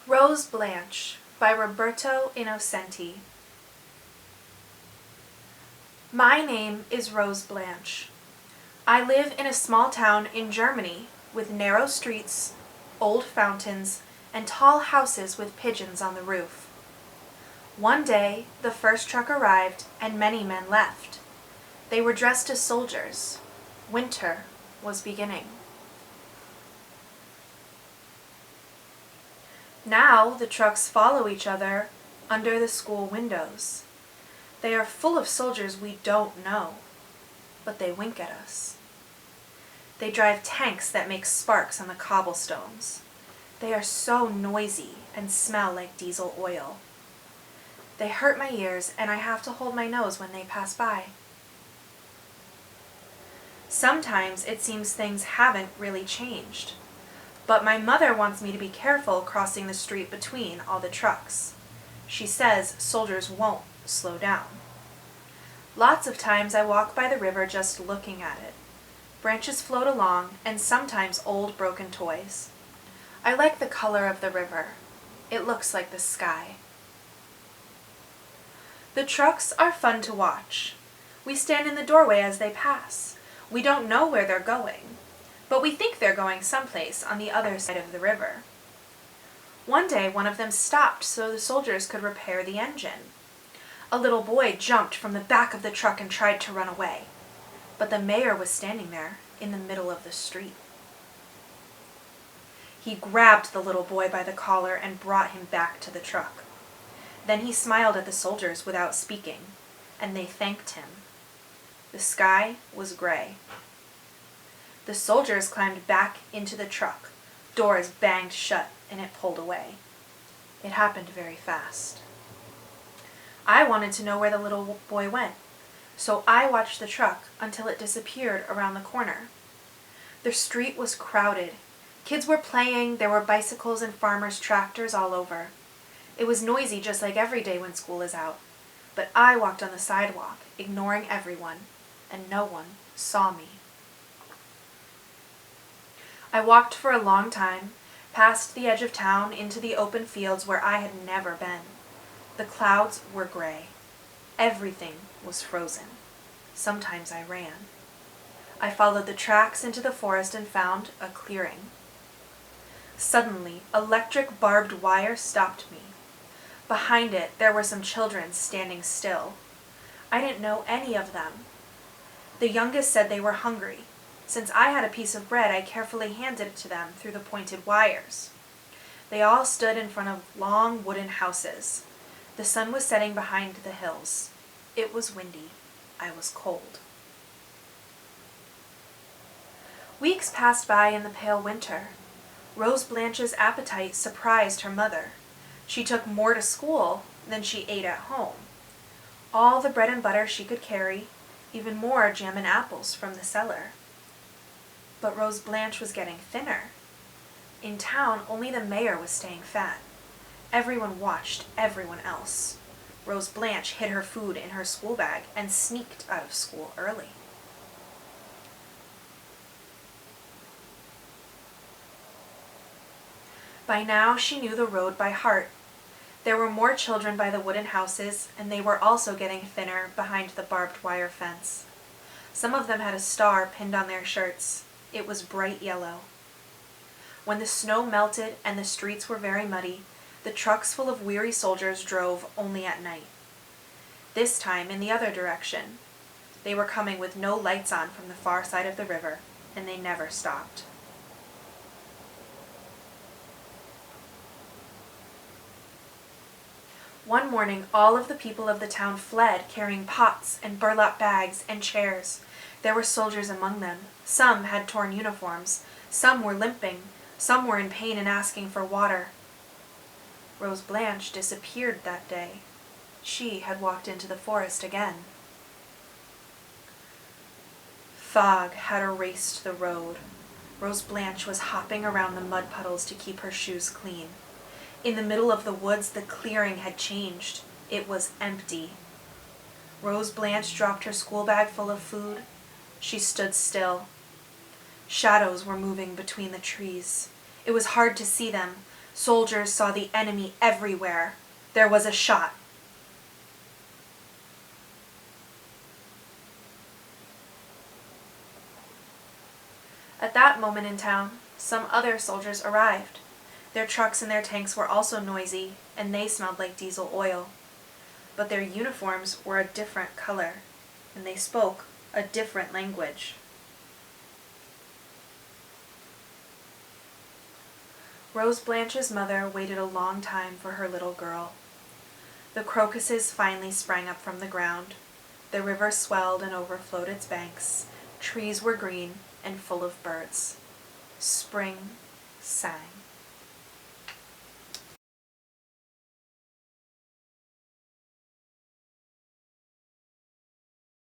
Rose Blanche by Roberto Innocenti. My name is Rose Blanche. I live in a small town in Germany with narrow streets, old fountains, and tall houses with pigeons on the roof. One day, the first truck arrived and many men left. They were dressed as soldiers. Winter was beginning. Now the trucks follow each other under the school windows. They are full of soldiers we don't know, but they wink at us. They drive tanks that make sparks on the cobblestones. They are so noisy and smell like diesel oil. They hurt my ears and I have to hold my nose when they pass by. Sometimes it seems things haven't really changed. But my mother wants me to be careful crossing the street between all the trucks. She says soldiers won't slow down. Lots of times I walk by the river just looking at it. Branches float along, and sometimes old broken toys. I like the color of the river. It looks like the sky. The trucks are fun to watch. We stand in the doorway as they pass. We don't know where they're going, but we think they're going someplace on the other side of the river. One day, one of them stopped so the soldiers could repair the engine. A little boy jumped from the back of the truck and tried to run away, but the mayor was standing there in the middle of the street. He grabbed the little boy by the collar and brought him back to the truck. Then he smiled at the soldiers without speaking, and they thanked him. The sky was gray. The soldiers climbed back into the truck. Doors banged shut and it pulled away. It happened very fast. I wanted to know where the little boy went, so I watched the truck until it disappeared around the corner. The street was crowded. Kids were playing, there were bicycles and farmers' tractors all over. It was noisy just like every day when school is out, but I walked on the sidewalk, ignoring everyone, and no one saw me. I walked for a long time, past the edge of town into the open fields where I had never been. The clouds were gray. Everything was frozen. Sometimes I ran. I followed the tracks into the forest and found a clearing. Suddenly, electric barbed wire stopped me. Behind it, there were some children standing still. I didn't know any of them. The youngest said they were hungry. Since I had a piece of bread, I carefully handed it to them through the pointed wires. They all stood in front of long wooden houses. The sun was setting behind the hills. It was windy. I was cold. Weeks passed by in the pale winter. Rose Blanche's appetite surprised her mother. She took more to school than she ate at home. All the bread and butter she could carry, even more jam and apples from the cellar. But Rose Blanche was getting thinner. In town, only the mayor was staying fat. Everyone watched everyone else. Rose Blanche hid her food in her school bag and sneaked out of school early. By now, she knew the road by heart. There were more children by the wooden houses, and they were also getting thinner behind the barbed wire fence. Some of them had a star pinned on their shirts. It was bright yellow. When the snow melted and the streets were very muddy, the trucks full of weary soldiers drove only at night. This time in the other direction. They were coming with no lights on from the far side of the river, and they never stopped. One morning, all of the people of the town fled, carrying pots and burlap bags and chairs. There were soldiers among them. Some had torn uniforms. Some were limping. Some were in pain and asking for water. Rose Blanche disappeared that day. She had walked into the forest again. Fog had erased the road. Rose Blanche was hopping around the mud puddles to keep her shoes clean. In the middle of the woods, the clearing had changed. It was empty. Rose Blanche dropped her school bag full of food. She stood still. Shadows were moving between the trees. It was hard to see them, Soldiers saw the enemy everywhere. There was a shot. At that moment in town, some other soldiers arrived. Their trucks and their tanks were also noisy, and they smelled like diesel oil. But their uniforms were a different color, and they spoke a different language. Rose Blanche's mother waited a long time for her little girl. The crocuses finally sprang up from the ground. The river swelled and overflowed its banks. Trees were green and full of birds. Spring sang.